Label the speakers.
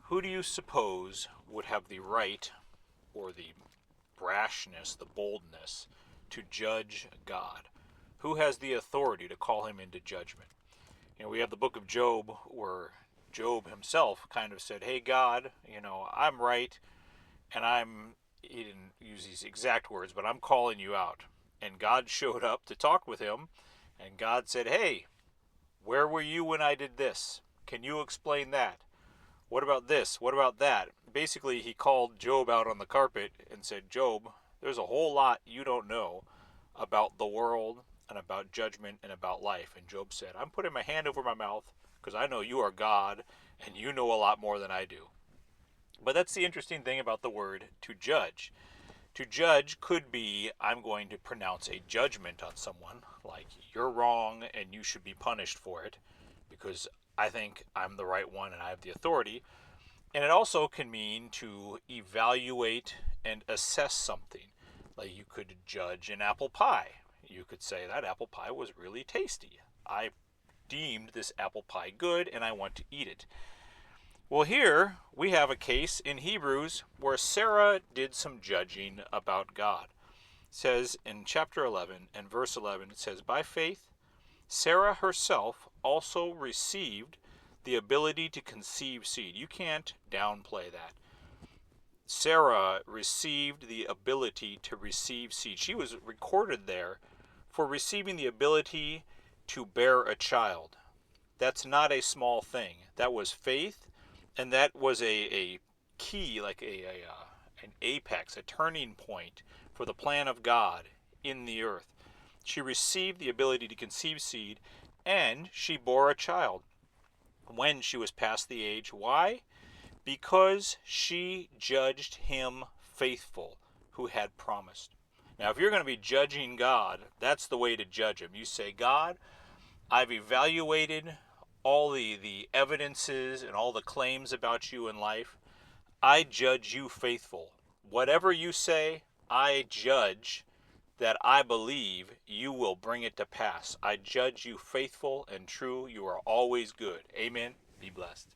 Speaker 1: Who do you suppose would have the right or the brashness, the boldness to judge God? Who has the authority to call him into judgment? We have the book of Job where Job himself kind of said, "Hey God, I'm right and he didn't use these exact words, but I'm calling you out." And God showed up to talk with him, and God said, "Hey, where were you when I did this? Can you explain that? What about this? What about that?" Basically, he called Job out on the carpet and said, "Job, there's a whole lot you don't know about the world and about judgment and about life." And Job said, "I'm putting my hand over my mouth because I know you are God and you know a lot more than I do." But that's the interesting thing about the word to judge. To judge could be, I'm going to pronounce a judgment on someone, like you're wrong and you should be punished for it because I think I'm the right one and I have the authority. And it also can mean to evaluate and assess something. Like you could judge an apple pie. You could say that apple pie was really tasty. I deemed this apple pie good and I want to eat it. Well, here we have a case in Hebrews where Sarah did some judging about God. It says in chapter 11 and verse 11, it says, "By faith, Sarah herself also received the ability to conceive seed." You can't downplay that. Sarah received the ability to receive seed. She was recorded there for receiving the ability to bear a child. That's not a small thing. That was faith, and that was a key, like an apex, a turning point for the plan of God in the earth. She received the ability to conceive seed, and she bore a child when she was past the age. Why? Because she judged him faithful who had promised. Now, if you're going to be judging God, that's the way to judge him. You say, "God, I've evaluated all the evidences and all the claims about you in life. I judge you faithful. Whatever you say, I judge that I believe you will bring it to pass. I judge you faithful and true. You are always good." Amen. Be blessed.